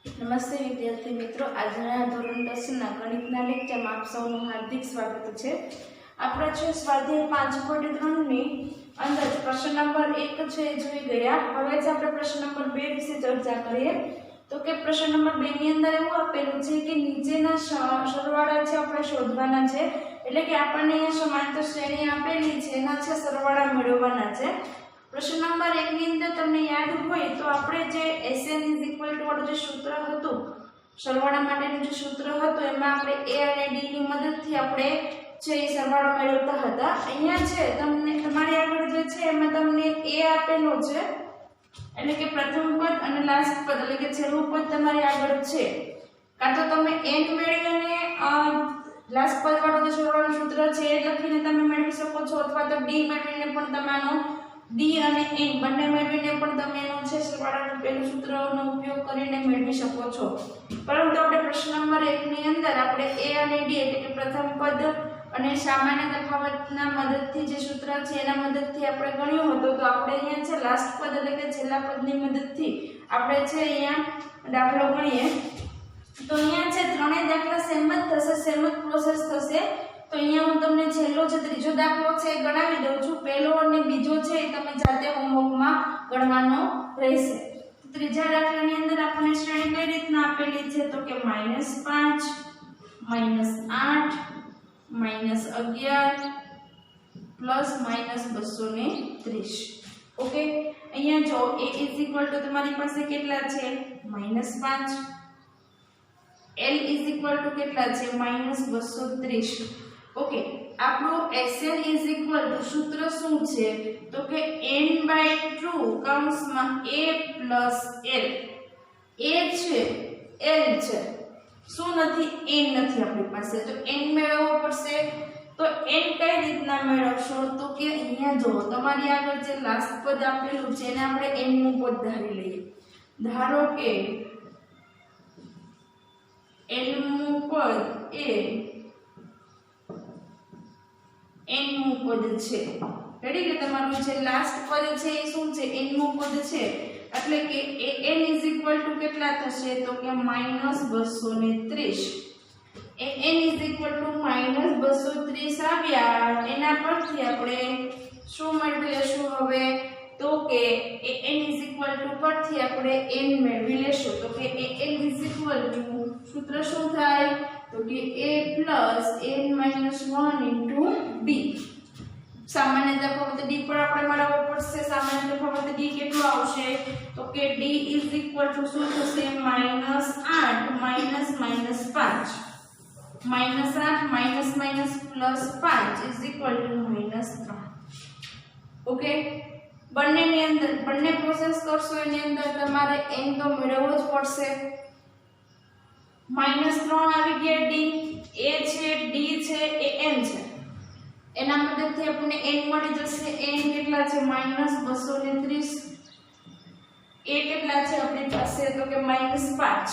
નમસ્તે વિદ્યાર્થી મિત્રો, આજના ધોરણ 10ના ગણિતના લેક્ચરમાં આપ સૌનું હાર્દિક સ્વાગત છે। આપણે છે સ્વાધ્યાય 5.3 ની અંદર પ્રશ્ન નંબર 1 છે જોઈ ગયા। હવે જ આપણે પ્રશ્ન નંબર 2 વિશે ચર્ચા કરીએ। તો કે પ્રશ્ન નંબર 2 ની અંદર એવું આપેલું છે કે નીચેના સરવાળા છે આપણે શોધવાના છે, એટલે કે આપણને અહીંયા સમાંતર શ્રેણી આપેલી છે, એના છે સરવાળા મેળવવાના છે। प्रश्न नंबर 1 ની અંદર તમને યાદ હોય તો આપણે જે Sn વાળું જે સૂત્ર હતું, સરવાળા માટેનું જે સૂત્ર હતું, એમાં આપણે a અને d ની મદદથી આપણે જે સરવાળો મેળવતા હતા। અહીંયા છે તમને તમારી આગળ જે છે એમાં તમને a આપેલો છે, એટલે કે પ્રથમ પદ અને લાસ્ટ પદ એટલે કે છેલ્લું પદ તમારી આગળ છે। કાં તો તમે n મેળવીને લાસ્ટ પદ વાળું જે સરવાળાનું સૂત્ર છે એ લખીને તમે મેળવી શકો છો, અથવા તો d મેળવીને પણ તમે આનો d અને n બંને મેળવીને પણ તમે એનો છે સરવાળાનું પહેલું સૂત્રનો ઉપયોગ કરીને મેળવી શકો છો। પરંતુ આપણે પ્રશ્ન નંબર 1 ની અંદર આપણે a અને d એટલે કે પ્રથમ પદ અને સામાન્ય તફાવતના મદદથી જે સૂત્ર છે એના મદદથી આપણે ગણ્યું હતું, તો આપણે અહીંયા છે લાસ્ટ પદ એટલે કે છેલ્લા પદની મદદથી આપણે છે અહીંયા દાખલો ગણીએ। તો અહીંયા છે ત્રણેય દાખલા સેમ જ થશે, સેમ જ પ્રોસેસ થશે। તો અહીંયા હું તમને છેલ્લો જે ત્રીજો દાખલો છે એ ગણાવી દઉં છું। પહેલો અને બીજો છે એ તમે જાતે હોમવર્કમાં ગણવાનો રહેશે। ત્રીજા દાખલાની અંદર આપણને શ્રેણી કઈ રીતના આપેલી છે તો કે -5 -8 -11 પ્લસ -230। ઓકે, અહીંયા જો a તો તમારી પાસે કેટલા છે -5, l કેટલા છે -230। ઓકે, આપણું Sn સૂત્ર શું છે તો કે n/2 કૌંસમાં a plus l। a છે, l છે, શું નથી n નથી આપણી પાસે, તો n મેળવવો પડશે। તો n કઈ રીતના મેળવશો તો કે અહીંયા જો તમારી આગળ જે લાસ્ટ પદ આપેલું છે એને આપણે n નું પદ ધારી લઈએ। ધારો કે l નું પદ એ n નું પદ છે, રેડી કે તમારું જે લાસ્ટ પદ છે એ શું છે n નું પદ છે, એટલે કે n કેટલા થશે તો કે -230। n -230 આવ્યા, એના પરથી આપણે શું મેળવી લેશું હવે તો કે n પરથી આપણે n મેળવી લેશું। તો કે n સૂત્ર શું થાય તો કે a n - 1 d। સામાન્ય તફાવત d પર આપણે મેળવવો પડશે। સામાન્ય તફાવત d કેટલો આવશે તો કે d શું થશે -8 -5 -8 +5 -3। ઓકે, બંનેની અંદર બંને પ્રોસેસ કરશો એની અંદર તમારે n તો મેળવવો જ પડશે। -3 આવી ગયા d, a છે, d છે, એ n છે, એના મદદથી આપણને n મળી જશે। n કેટલા છે -230, a કેટલા છે આપણી પાસે તો કે -5,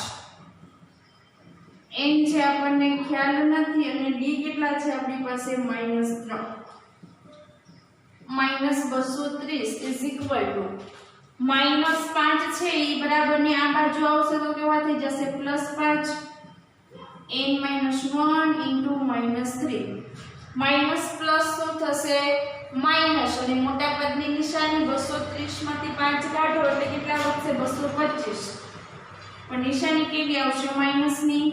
n છે આપણને ખ્યાલ નથી, અને d કેટલા છે આપણી પાસે -3। -230 -5 છે એ બરાબરની આ બાજુ આવશે તો કેવા થઈ જશે +5, n - 1 * -3। માઈનસ પ્લસ શું થશે માઈનસ, અને મોટા પદની નિશાની 230 માંથી 5 કાઢો એટલે કેટલા વધશે 225, પણ નિશાની કેવી આવશે માઈનસની,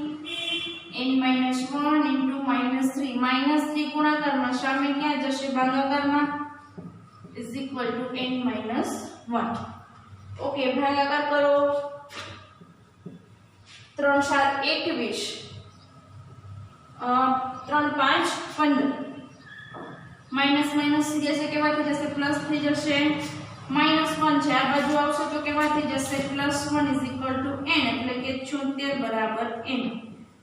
n - 1 * -3। -3 ગુણાકારમાં સામે ક્યાં જશે ભાગાકારમાં n - 1। ઓકે, ભાગાકાર કરો 3 × 7 = 21, 3 × 5 = 15, માઈનસ માઈનસ થઈ જશે કેવા થઈ જશે પ્લસ થઈ જશે, -1 છે આ બાજુ આવશે તો કેવા થઈ જશે +1 = n, એટલે કે 76 = n।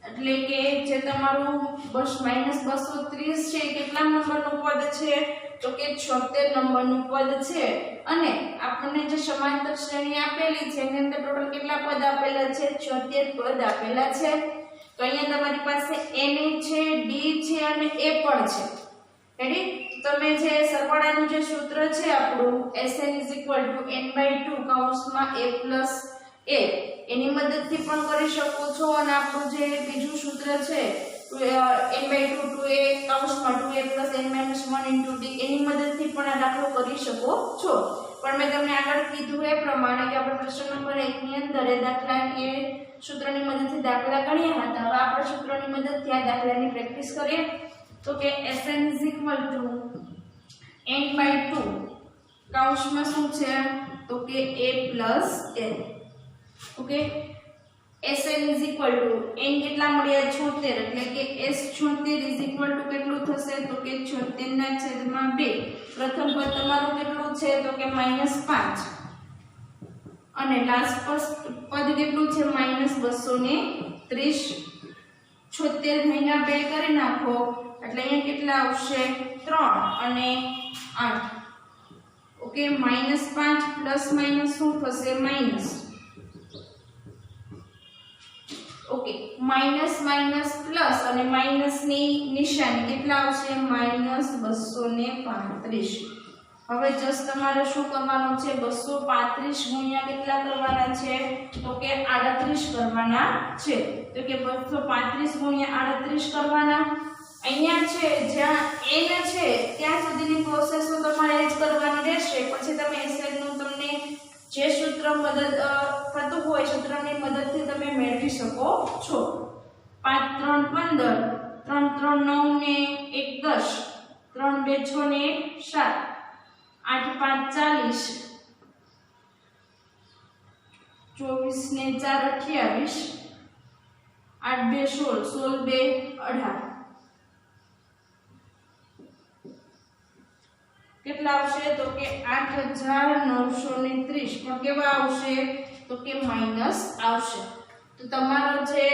એટલે કે જે તમારું બસ -230 છે કેટલા નંબરનું પદ છે તો કે 76 નંબરનું પદ છે। અને આપણને જે સમાંતર શ્રેણી આપેલી છે એની અંદર ટોટલ કેટલા પદ આપેલા છે 76 પદ આપેલા છે। તો અહીંયા તમારી પાસે n છે, d છે અને a પણ છે, રેડી। તમે જે સરવાળાનું જે સૂત્ર છે આપણું Sn n/2 કૌંસમાં a + a એની મદદથી પણ કરી શકો છો અને આપણું જે બીજું સૂત્ર છે n/2 2a કૌંસમાં 2a + n - 1 * d એની મદદથી પણ આ દાખલો કરી શકો છો પણ મેં તમને આગળ કીધું એ પ્રમાણે કે આપણે પ્રશ્ન નંબર 1 ની અંદર એ દાખલા એ સૂત્રની મદદથી દાખલા ગણ્યા હતા હવે આપણે સૂત્રની મદદથી આ દાખલાની પ્રેક્ટિસ કરીએ તો કે Sn = n/2 કૌંસમાં શું છે તો કે a + n okay Sn = n કેટલા મળ્યા 76 એટલે કે S76 = કેટલું થશે તો કે 76/2 પ્રથમ પદ તમારું કેટલું છે તો કે -5 અને લાસ્ટ પદ કેટલું છે -230 76 ભાગ્યા 2 કરી નાખો એટલે અહીંયા કેટલા આવશે 3 અને 8 ઓકે -5 પ્લસ માઈનસ શું થશે minus okay minus minus plus અને માઈનસ ની નિશાની કેટલા આવશે -235 હવે જસ્ટ તમારે શું કરવાનું છે 235 ગુણ્યા કેટલા કરવાના છે તો કે 38 કરવાના છે તો કે 235 ગુણ્યા 38 કરવાના અહીંયા છે જ્યાં n છે ત્યાં સુધીની પ્રોસેસ તો તમારે જ કરવાની રહેશે પછી તમે Sn નું તમને જે સૂત્ર મદદ થતું હોય સૂત્રની મદદથી તમે મેળવી શકો છો 5 3 15 3 3 9 ને 1 10 3 2 6 ને 7 8 5 40 24 ને 4 28 8 2 16 16 2 18 કેટલા આવશે તો કે 8930 પણ કેવા આવશે તો કે માઈનસ આવશે તો તમારો જે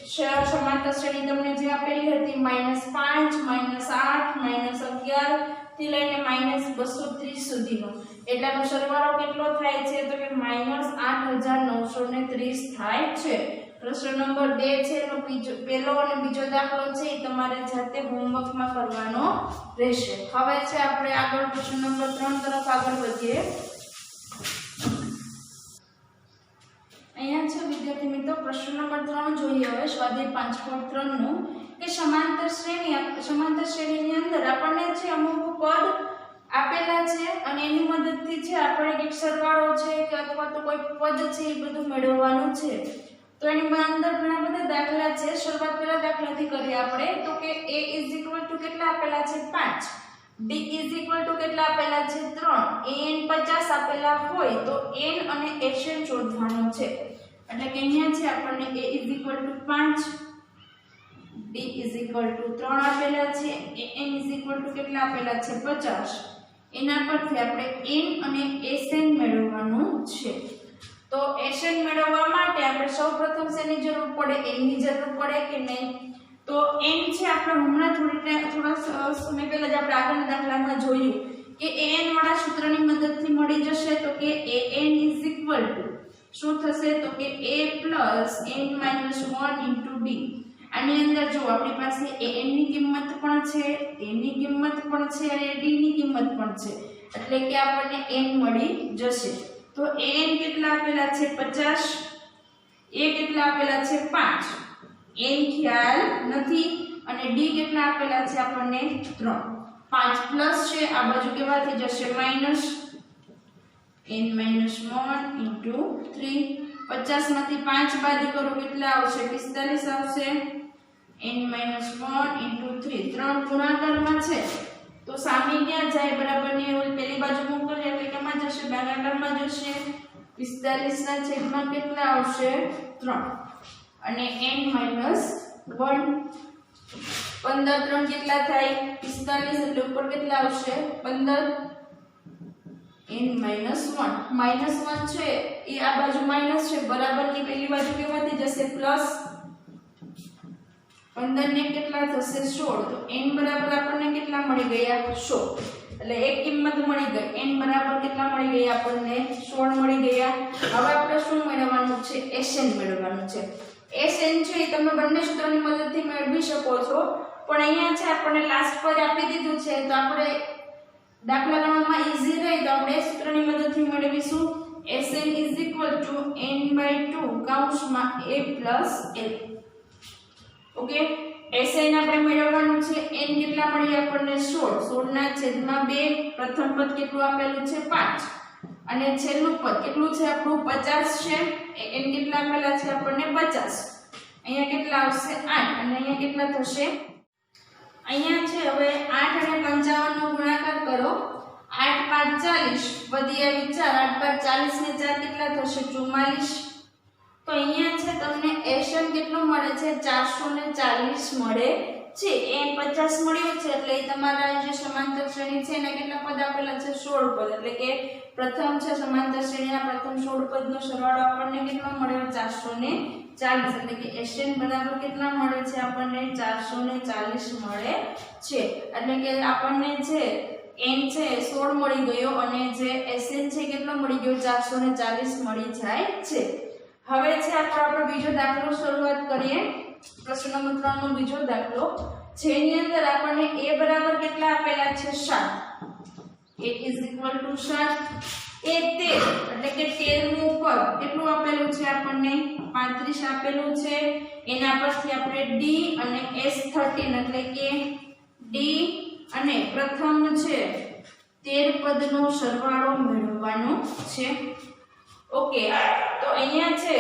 સમાંતર શ્રેણી તમને જે આપેલી હતી -5 -8 -11 થી લઈને -230 સુધીનો એટલાનો સરવાળો કેટલો થાય છે તો કે -8930 થાય છે પ્રશ્ન નંબર 2 છે એનો પહેલો અને બીજો દાખલો છે એ તમારે જાતે હોમવર્કમાં કરવાનો રહેશે હવે છે આપણે આગળ પ્રશ્ન નંબર 3 તરફ આગળ વધીએ અહીંયા છે વિદ્યાર્થી મિત્રો પ્રશ્ન નંબર 3 જોઈએ હવે સ્વાધ્યાય 5.3 નું કે સમાંતર શ્રેણીની અંદર આપણને છે અમુક પદ આપેલા છે અને એની મદદથી છે આપણે એક સરવાળો છે કે અથવા તો કોઈ પદ છે એ બધું મેળવવાનું છે તો એની અંદર ઘણા બધા દાખલા છે શરૂઆત પહેલા દાખલાથી કરીએ આપણે તો કે a = કેટલા આપેલા છે 5 d = કેટલા આપેલા છે 3 an 50 આપેલા હોય તો n અને Sn શોધવાનું છે એટલે કે અહીંયા છે આપણને a = 5 d = 3 આપેલા છે an = કેટલા આપેલા છે 50 એના પરથી આપણે n અને Sn મેળવવાનું છે તો Sn મેળવવા માટે આપણે સૌપ્રથમ શેની જરૂર પડે n ની જરૂર પડે કે નહીં તો n છે આપણે હમણાં થોડા સમય પહેલા જ આપણે આગળના દાખલામાં જોયું કે an વાળા સૂત્રની મદદથી મળી જશે તો કે an = શું થશે તો કે a + n - 1 * d આની અંદર જો આપણી પાસે an ની કિંમત પણ છે a ની કિંમત પણ છે અને d ની કિંમત પણ છે એટલે કે આપણને n મળી જશે તો an કેટલા આપેલા છે 50 a કેટલા આપેલા છે 5 n ખ્યાલ નથી અને d કેટલા આપેલા છે આપણને 3 5 પ્લસ છે આ બાજુ કેવા થઈ જશે માઈનસ n - 1 * 3 50 માંથી 5 બાદ કરો કેટલા આવશે 45 આવશે n - 1 * 3 3 ગુણાકારમાં છે તો સામે ક્યાં જાય બરાબરની ઓલી પેલી બાજુ મોકલીએ એટલે કેમાં જશે ભાગાકારમાં જશે 45 ના છેદમાં કેટલા આવશે 3 અને n - 1 15 3 કેટલા થાય 45 એટલે ઉપર કેટલા આવશે 15 n - 1 -1 છે એ આ બાજુ માઈનસ છે બરાબરની પેલી બાજુ કેવાથી જશે પ્લસ 15 ને કેટલા થશે 16 તો n બરાબર આપણને કેટલા મળી ગયા 16 એટલે એક કિંમત મળી ગઈ n બરાબર કેટલા મળી ગયા આપણને 16 મળી ગયા હવે આપણે શું મેળવવાનું છે Sn મેળવવાનું છે Sn છે એ તમે બંને સૂત્રોની મદદથી મેળવી શકો છો પણ અહીંયા છે આપણને લાસ્ટ પર આપી દીધું છે તો આપણે દાખલા ગણવામાં ઈઝી રહે તો આપણે સૂત્રની મદદથી મેળવીશું Sn is equal to n/2 કૌંસમાં a plus l. Okay, Sn આપણે મેળવવાનું છે. n કેટલા મળ્યા આપણને 16. 16 ના છેદમાં 2. પ્રથમ પદ કેટલું આપેલું છે 5 અને છેલ્લું પદ કેટલું છે આપણું 50 છે. n કેટલા આપેલા છે આપણને 50. અહીંયા કેટલા આવશે 8 અને અહીંયા કેટલા થશે અહીંયા છે. હવે 8 અને 55 નો ગુણાકાર કરો. 8 5 40 વધી આવી 4. 8 5 40 ને 4 કેટલા થશે 44. તો અહીંયા છે તમને Sn કેટલું મળે છે 440 મળે છે. n 50 મળ્યું છે એટલે તમારા જે સમાંતર શ્રેણી છે એના કેટલા પદ આપેલા છે 16 પદ. એટલે કે પ્રથમ છે સમાંતર શ્રેણીના પ્રથમ 16 પદનો સરવાળો આપણને કેટલો મળ્યો 440. એટલે કે Sn બરાબર કેટલા મળે છે આપણને 440 મળે છે. એટલે કે આપણને છે n છે 16 મળી ગયો અને જે Sn છે કેટલો મળી ગયો 440 મળી જાય છે. હવે છે આપણો બીજો દાખલો શરૂઆત કરીએ. પ્રશ્ન નંબર 3 નો બીજો દાખલો છે. એની અંદર આપણને a બરાબર કેટલા આપેલા છે 7. a is equal to 7. a 13 એટલે કે 13મું પદ કેટલું આપેલું છે આપણને 35 આપેલું છે. એના પરથી આપણે d અને s13 એટલે કે d અને પ્રથમ છે 13 પદનો સરવાળો મેળવવાનો છે. ઓકે, તો અહીંયા છે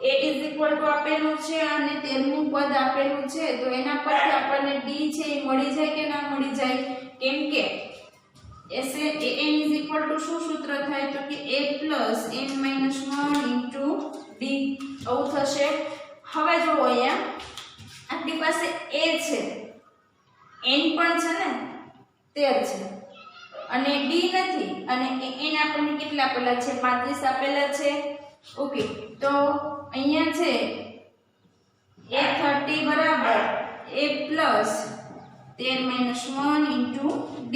a is equal to આપેલું છે અને 13મું પદ આપેલું છે. તો એના પરથી આપણને d છે એ મળી જાય કે ના મળી જાય? કેમ કે an is equal to શું સૂત્ર થાય તો કે a plus n minus 1 into d આવું થશે. હવે જો અહીંયા આપણી પાસે a છે, n પણ છે ને 13 છે અને d નથી અને n આપણને કેટલા આપેલા છે 35 આપેલા છે. ઓકે, તો અહીંયા છે a30 બરાબર a plus 13 minus 1 into d.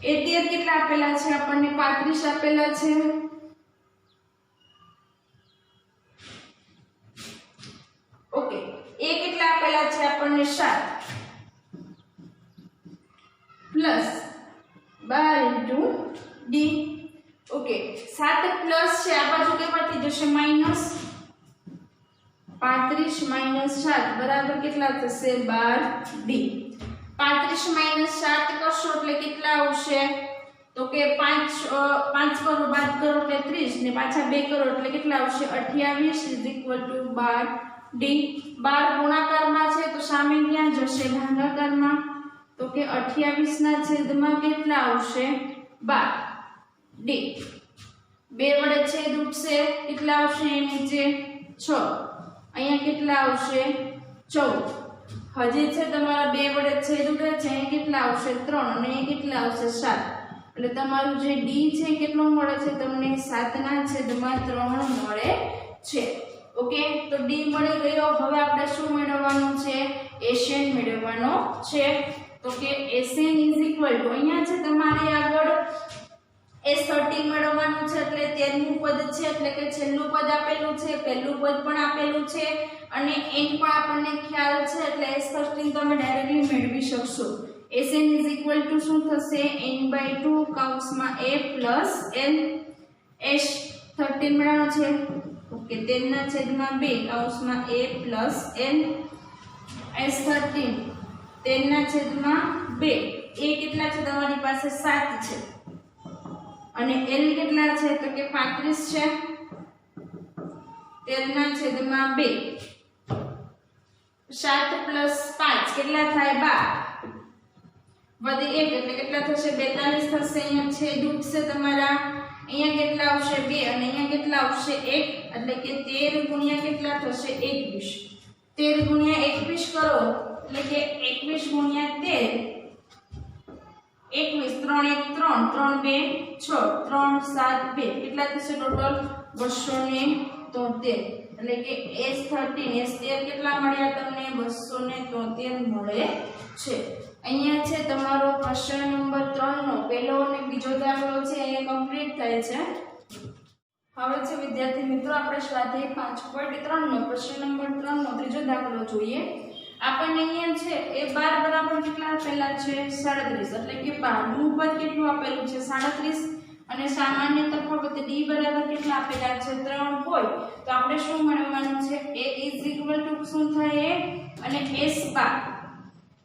a 13 કેટલા આપેલા છે આપણને 35 આપેલા છે. ઓકે, a કેટલા આપેલા છે આપણને 7 plus 12 into d. Okay, 7 plus છે આ બાજુ કેટલાથી જશે માઈનસ. 35 minus 7 બરાબર કેટલા થશે 12d. 35 minus 7 કરશો એટલે કેટલા આવશે તો કે 5 કરો બાદ કરો એટલે 30 ને પાછા 2 કરો એટલે કેટલા આવશે 28 is equal to 12d. 12 ગુણાકારમાં છે તો સામે ક્યાં જશે ભાગાકારમાં. તો કે 28 ના છેદમાં કેટલા આવશે 12d. 2 વડે છેદ ઉડશે કેટલા આવશે નીચે 6. અહીંયા કેટલા આવશે 14. હજી છે તમારા 2 વડે છેદ ઉડે છે અહીં કેટલા આવશે 3 અને અહીં કેટલા આવશે 7. એટલે તમારું જે d છે કેટલો મળે છે તમને 7 ના છેદમાં 3 મળે છે. ઓકે, તો d મળી ગયો. હવે આપણે શું મેળવવાનું છે Sn મેળવવાનો છે. તો કે Sn is equal to અહીંયા છે તમારે આગળ s13 મેળવવાનું છે એટલે 13મું પદ છે એટલે કે છેલ્લું પદ આપેલું છે, પહેલું પદ પણ આપેલું છે અને n પણ આપણને ખ્યાલ છે એટલે s13 તમે ડાયરેક્ટલી મેળવી શકશો. Sn is equal to શું થશે n/2 કૌંસમાં a plus n. s13 મેળવવાનો છે. ઓકે, 13 ના છેદમાં 2 કૌંસમાં a plus n. s13 13 ના છેદમાં 2. a કેટલા છે તમારી પાસે 7 છે અને l કેટલા છે તો કે 35 છે. 13 ના છેદમાં 2. 7 plus 5 કેટલા થાય 12 વધી 1 એટલે કેટલા થશે 42 થશે. અહીંયા છેદ ઉડશે તમારા. અહીંયા કેટલા આવશે 2 અને અહીંયા કેટલા આવશે 1 એટલે કે 13 ગુણ્યા કેટલા થશે 21. 13 ગુણ્યા 21 કરો એટલે કે 21 ગુણ્યા 13 21 3 1 3 3 2 6 3 7 2 કેટલા થશે ટોટલ 273. એટલે કે s13 કેટલા મળ્યા તમને 273 મળે છે. અહીંયા છે તમારો પ્રશ્ન નંબર 3 નો પહેલો અને બીજો દાખલો છે એ કમ્પ્લીટ થાય છે. હવે છે વિદ્યાર્થી મિત્રો આપણે સ્વાધ્યાય 5.3 નો પ્રશ્ન નંબર 3 નો ત્રીજો દાખલો જોઈએ. આપણને અહીંયા છે એ 12 બરાબર કેટલા આપેલા છે 37 એટલે કે 12 નું પદ કેટલું આપેલું છે 37 અને સામાન્ય તફાવત d બરાબર કેટલા આપેલા છે 3 હોય તો આપણે શું મેળવવાનું છે a શું થાય અને s12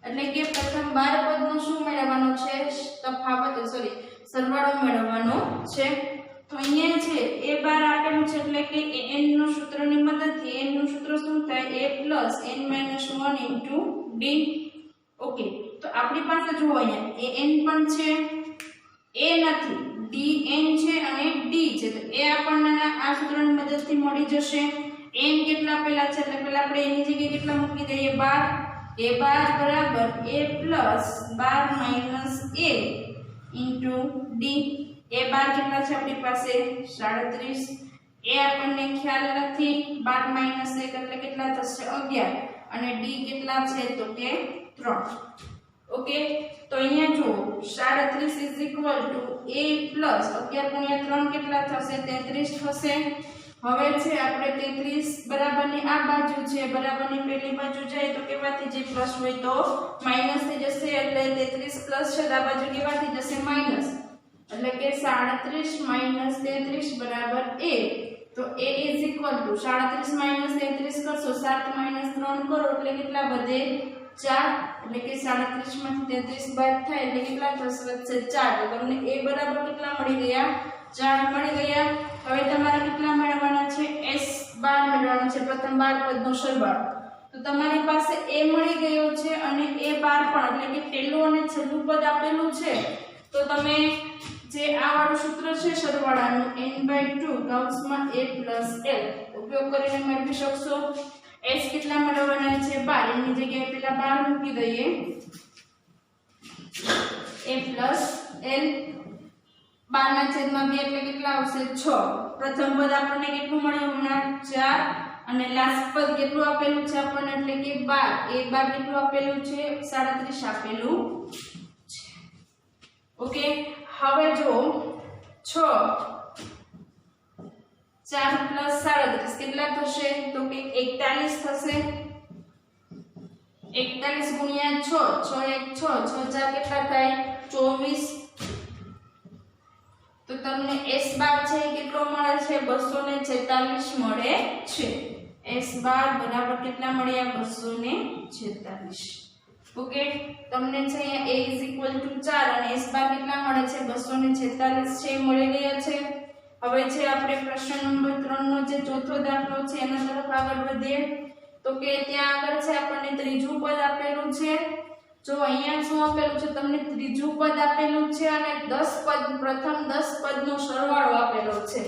એટલે કે પ્રથમ 12 પદનો શું મેળવવાનો છે તફાવત સરવાળો મેળવવાનો છે તો અહીંયા છે a12 આપેલું છે એટલે કે n નું સૂત્રની મદદથી n નું સૂત્ર શું થાય a n 1 d ઓકે તો આપણી પાસે જો અહીંયા an પણ છે a નથી dn છે અને d છે તો એ આપણને આ સૂત્રની મદદથી મળી જશે n કેટલા આપેલા છે એટલે પહેલા આપણે એની જગ્યાએ કેટલા મૂકી દઈએ 12 a12 બરાબર a + 12 - a * d a12 કેટલા છે આપણી પાસે 37 એ આપણને ખ્યાલ નથી 12 - 1 એટલે કેટલા થશે 11 અને d કેટલા છે તો કે 3 ઓકે તો અહીંયા જો 37 = a + 11 * 3 કેટલા થશે 33 થશે હવે છે આપણે 33 બરાબરની આ બાજુ છે બરાબરની પેલી બાજુ જાય તો કેવાથી જે પ્લસ હોય તો માઈનસ થઈ જશે એટલે 33 પ્લસ છે આ બાજુ કેવાથી જશે માઈનસ એટલે કે 37 - 33 બરાબર a તો a = 37 - 33 કરશો 7 - 3 કરો એટલે કેટલા વધે 4 એટલે કે 37 માંથી 33 બાદ થાય એટલે કેટલા થશે વધશે 4 તો તમને a બરાબર કેટલા મળી ગયા 4 મળી ગયા હવે તમારે કેટલા મેળવવાના છે s12 મેળવવાનો છે પ્રથમ 12 પદનો સરવાળો તો તમારી પાસે a મળી ગયો છે અને a12 પણ એટલે કે પહેલું અને છેલ્લું પદ આપેલું છે તો તમે જે આ વાળું સૂત્ર છે સરવાળાનું n/2 કૌંસમાં a + l ઉપયોગ કરીને મેળવી શકશો s કેટલા મેળવવાના છે 12 એની જગ્યાએ પેલા 12 મૂકી દઈએ a + l 12/2 એટલે કેટલા આવશે 6 પ્રથમ પદ આપણને કેટલું મળ્યું હમણાં 4 અને લાસ્ટ પદ કેટલું આપેલું છે આપણને એટલે કે 12 a12 કેટલું આપેલું છે 37 આપેલું છે ઓકે હવે જો 6 4 + 37 કેટલા થશે તો કે 41 થશે 41 * 6 6 1 6 6 4 કેટલા થાય 24 તો તમને s12 છે કેટલો મળે છે 246 મળે છે s12 બરાબર કેટલા મળ્યા 246 ઓકે તમને છે અહીંયા a = 4 અને s12 કેટલા મળે છે 246 છે મળી ગયા છે હવે છે આપણે પ્રશ્ન નંબર 3 નો જે ચોથો દાખલો છે એના તરફ આગળ વધીએ તો કે ત્યાં આગળ છે આપણને ત્રીજું પદ આપેલું છે જો અહીંયા શું આપેલું છે તમને ત્રીજું પદ આપેલું છે અને 10 પદ પ્રથમ 10 પદનો સરવાળો આપેલો છે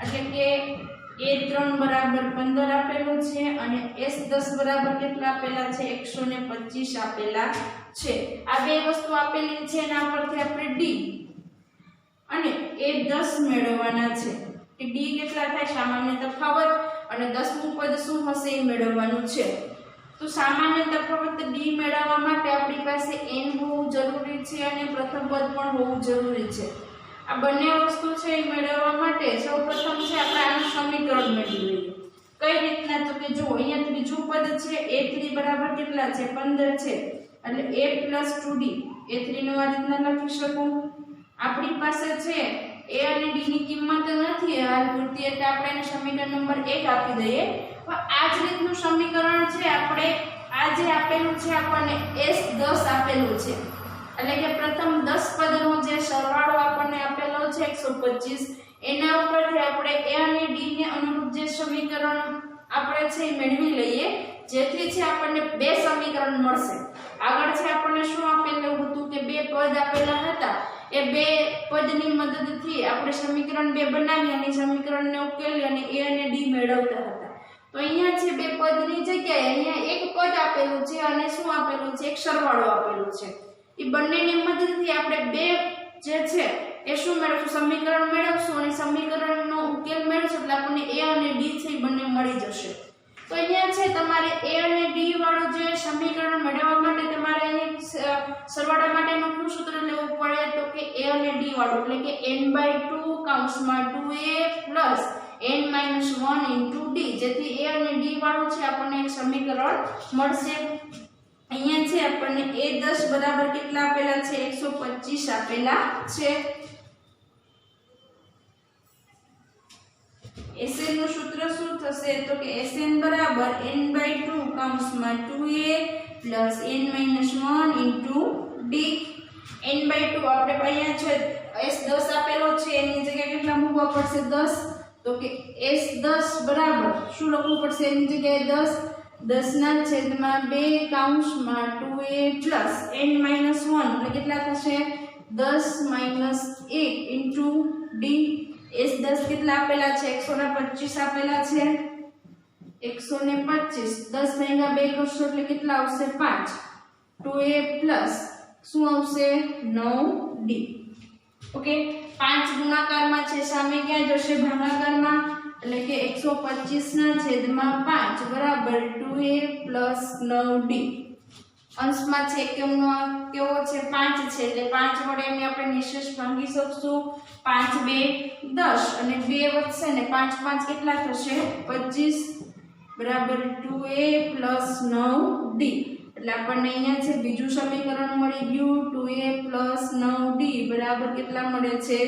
એટલે કે a3 બરાબર 15 આપેલું છે અને s10 બરાબર કેટલા આપેલા છે 125 આપેલા છે આ બે વસ્તુ આપેલી છે એના પરથી આપણે d અને a10 મેળવવાના છે કે d કેટલા થાય સામાન્ય તફાવત અને 10મું પદ શું હશે એ મેળવવાનું છે તો સામાન્ય તફાવત d મેળવવા માટે આપણી પાસે n હોવું જરૂરી છે અને પ્રથમ પદ પણ હોવું જરૂરી છે આ બંને વસ્તુ છે એ મેળવવા માટે સૌપ્રથમ છે આપણે આનું સમીકરણ મેળવી લઈએ કઈ રીતના તો કે જો અહીંયા ત્રીજું પદ છે a3 બરાબર કેટલા છે 15 છે એટલે a + 2d a3 નું આ રીતના લખી શકું આપણી પાસે છે a અને d ની કિંમત નથી હાલ પૂરતી એટલે આપણે એને સમીકરણ નંબર 1 આપી દઈએ પણ આ જ રીતનું સમીકરણ છે આપણે આ જે આપેલું છે આપણને s10 આપેલું છે એટલે કે પ્રથમ 10 પદનો જે સરવાળો આપણને આપેલો છે 125 એના ઉપરથી આપણે a અને d ને અનુરૂપ જે સમીકરણ આપણે છે એ મેળવી લઈએ જેથી છે આપણને બે સમીકરણ મળશે આગળ છે આપણને શું આપેલું હતું કે બે પદ આપેલા હતા એ બે પદની મદદથી આપણે સમીકરણ 2 બનાવી અને સમીકરણને ઉકેલી અને a અને d મેળવતા હતા તો અહીંયા છે બે પદની જગ્યાએ અહીંયા એક પદ આપેલું છે અને શું આપેલું છે એક સરવાળો આપેલું છે એ બંનેની મદદથી આપણે બે જે છે એ શું મેળવશું સમીકરણ મેળવશું અને સમીકરણનો ઉકેલ મેળવશું એટલે આપણને a અને d છે એ બંને મળી જશે તો અહીંયા છે તમારે a અને d વાળું જે સમીકરણ મેળવવા માટે તમારે અહીંયા સરવાળા માટેનું કયું સૂત્ર લેવું પડે તો કે a અને d વાળું એટલે કે n/2 કૌંસમાં 2a + n - 1 * d જેથી a અને d વાળું છે આપણને એક સમીકરણ મળશે અહીંયા છે આપણને a10 બરાબર કેટલા આપેલા છે 125 આપેલા છે SN નું સૂત્ર શું થશે તો કે SN બરાબર n/2 કૌંસમાં 2a plus n-1 into d n/2 આપણે અહીંયા છે S10 આપેલો છે એની જગ્યાએ કેટલા મૂકવા પડશે 10 તો કે S10 બરાબર શું લખવું પડશે એની જગ્યાએ 10 ના છેદમાં 2 કૌંસમાં 2a પ્લસ n-1 એટલે કેટલા થશે 10 માઈનસ 1 ઇન્ટુ d S10 કેટલા આપેલા છે 125 આપેલા છે 125 10 ભાગ્યા 2 કરશો એટલે કેટલા આવશે 5 2a પ્લસ શું આવશે 9d ઓકે 5 ગુણાકારમાં છે સામે ક્યાં જશે ભાગાકારમાં એટલે કે 125 ના છેદમાં 5 બરાબર 2a પ્લસ 9d અંશમાં છે કેમનો કેવો છે 5 છે એટલે 5 વડે એમને આપણે નિશેષ ભાંગી શકશું 5 2 10 અને 2 વધશે ને 5 5 કેટલા થશે 25 બરાબર 2a પ્લસ 9d એટલે આપણને અહીંયા છે બીજું સમીકરણ મળી ગયું 2a પ્લસ 9d બરાબર કેટલા મળે છે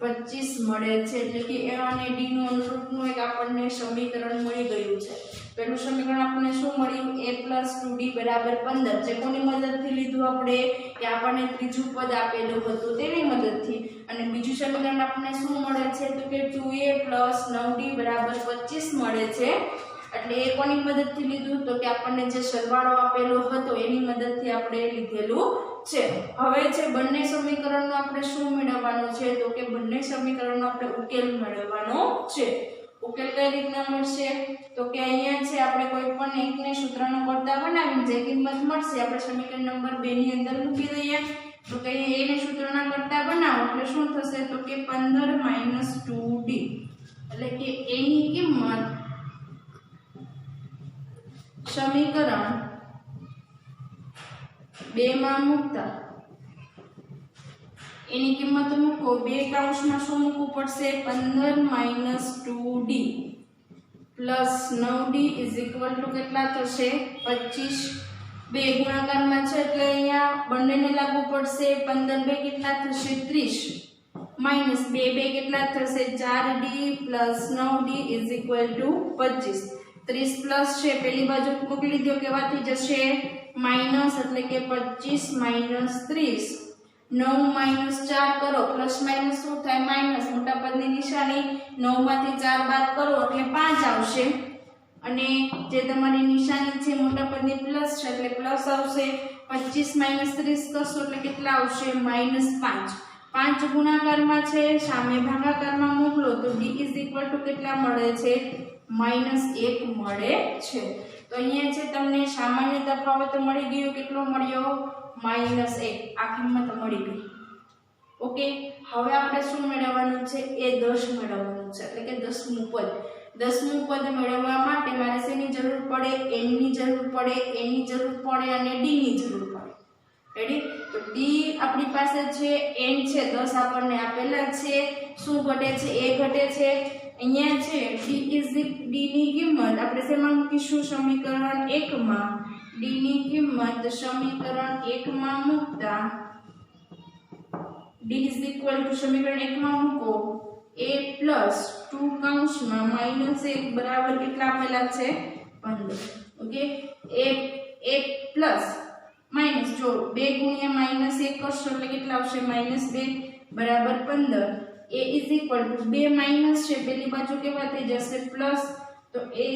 25 મળે છે એટલે કે a અને d નું અનુરૂપનું એક આપણને સમીકરણ મળી ગયું છે પહેલું સમીકરણ આપણને શું મળ્યું a પ્લસ 2d બરાબર 15 જે કોની મદદથી લીધું આપણે કે આપણને ત્રીજું પદ આપેલું હતું તેની મદદથી અને બીજું સમીકરણ આપણને શું મળે છે તો કે 2a પ્લસ 9d બરાબર 25 મળે છે એટલે એ કોની મદદથી લીધું તો કે આપણને જે સરવાળો આપેલો હતો એની મદદથી આપણે લીધેલું છે હવે છે બંને સમીકરણનો આપણે શું મેળવવાનું છે તો કે બંને સમીકરણનો આપણે ઉકેલ મેળવવાનો છે ઉકેલ કઈ રીતના મળશે તો કે અહીંયા છે આપણે કોઈ પણ એકને સૂત્રનો કરતા બનાવીને જે કિંમત મળશે આપણે સમીકરણ નંબર 2 ની અંદર મૂકી દઈએ તો કે એને સૂત્રના કરતા બનાવો એટલે શું થશે તો કે 15 - 2d એટલે કે a ની કિંમત સમીકરણ 2 માં મૂકતા એની કિંમત મૂકો 2 કૌંસમાં શું મૂકવું પડશે 15 - 2d પ્લસ 9d કેટલા થશે 25 2 ગુણાકારમાં છે એટલે અહીંયા બંનેને લાગુ પડશે 15 2 કેટલા થશે 30 માઈનસ 2 2 કેટલા થશે 4d પ્લસ 9d 25 30 પ્લસ છે પેલી બાજુ મોકલી દો કેવાથી જશે માઈનસ એટલે કે 25 - 30 9 - 4 કરો પ્લસ માઈનસ શું થાય માઈનસ મોટા પદની નિશાની 9 માંથી 4 બાદ કરો એટલે 5 આવશે અને જે તમારી નિશાની છે મોટા પદની પ્લસ છે એટલે પ્લસ આવશે 25 - 30 કરશો એટલે કેટલા આવશે -5 5 ગુણાકારમાં છે સામે ભાગાકારમાં મોકલો તો d કેટલા મળે છે -1 મળે છે તો અહીંયા છે તમને સામાન્ય તફાવત મળી ગયો કેટલો મળ્યો -1 આ કિંમત મળી ગઈ ઓકે હવે આપણે શું મેળવવાનું છે a10 મેળવવાનું છે એટલે કે 10મું પદ મેળવવા માટે મારે શેની જરૂર પડે n ની જરૂર પડે a ની જરૂર પડે અને d ની જરૂર પડે રેડી તો d આપણી પાસે છે n છે 10 આપણને આપેલા છે શું ઘટે છે a ઘટે છે અહીંયા છે d ની કિંમત આપણે શેમાં મૂકીશું સમીકરણ 1 માં d ની કિંમત સમીકરણ 1 માં મૂકતા d સમીકરણ 1 માં મૂકો a પ્લસ 2 કૌંસમાં -1 બરાબર કેટલા આપેલા છે 15 ઓકે a પ્લસ માઈનસ જો 2 ગુણ્યા -1 કરશો એટલે કેટલા આવશે -2 બરાબર 15 a 2 માઈનસ છે પેલી બાજુ કેવા થઈ જશે પ્લસ તો a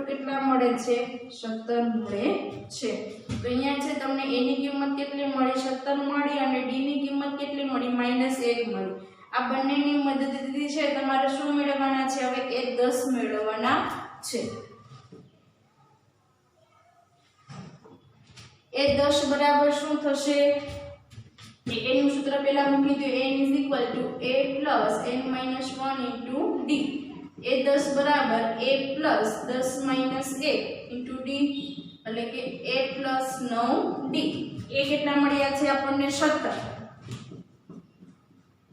કેટલા મળે છે 17 મળે છે તો અહીંયા છે તમને a ની કિંમત કેટલી મળી 17 મળી અને d ની કિંમત કેટલી મળી -1 મળી આ બંનેની મદદથી છે તમારે શું મેળવવાના છે હવે a10 મેળવવાના છે a10 બરાબર શું થશે a નું સૂત્ર પહેલા મૂકી દો n a plus n-1 into d a10 બરાબર a plus 10 minus 1 into d એટલે કે a plus 9d a કેટલા મળ્યા છે આપણને 17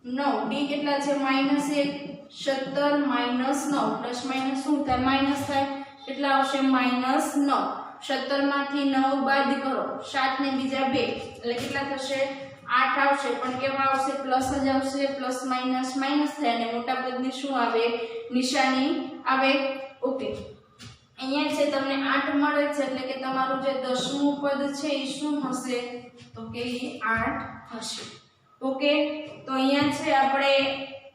9 d કેટલા છે -1 17 -9 પ્લસ માઈનસ શું થાય માઈનસ થાય કેટલા આવશે -9 17 માંથી 9 બાદ કરો, 7 ને બીજા 2 એટલે કેટલા થશે? 8 આવશે, પણ કેવા આવશે? પ્લસ જ આવશે, પ્લસ માઇનસ માઇનસ થાય અને મોટા પદની શું આવે? નિશાની આવે. ઓકે, અહીંયા છે તમને 8 મળે છે એટલે કે તમારું જે 10મું પદ છે એ શું હશે? તો કે એ 8 હશે. ઓકે, તો અહીંયા છે આપણે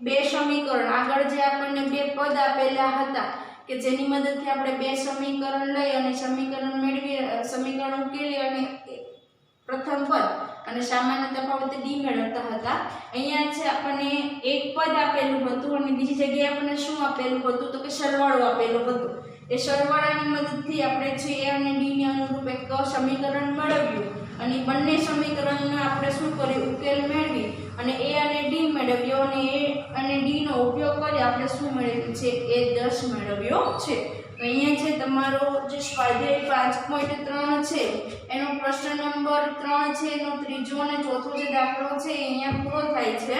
બે સમીકરણ, આગળ જે આપણને બે પદ આપેલા હતા કે જેની મદદથી આપણે બે સમીકરણ લઈ અને સમીકરણ ઉકેલી અને પ્રથમ પદ અને સામાન્ય તફાવત ડી મેળવતા હતા. અહીંયા છે આપણને એક પદ આપેલું હતું અને બીજી જગ્યાએ આપણને શું આપેલું હતું? તો કે સરવાળો આપેલો હતો. એ સરવાળાની મદદથી આપણે છે એ અને ડી ને અનુરૂપ એક સમીકરણ મેળવ્યું અને બંને સમીકરણને આપણે શું કર્યું? ઉકેલ મેળવી અને એ અને ડી મેળવ્યો અને એ અને ડી નો ઉપયોગ કરી આપણે શું મેળવ્યું છે? એ 10 મેળવ્યો છે. તો અહીંયા છે તમારો જે સ્વાધ્યાય 5.3 છે એનો પ્રશ્ન નંબર 3 છે, એનો ત્રીજો અને ચોથો જે દાખલો છે એ અહીંયા પૂરો થાય છે.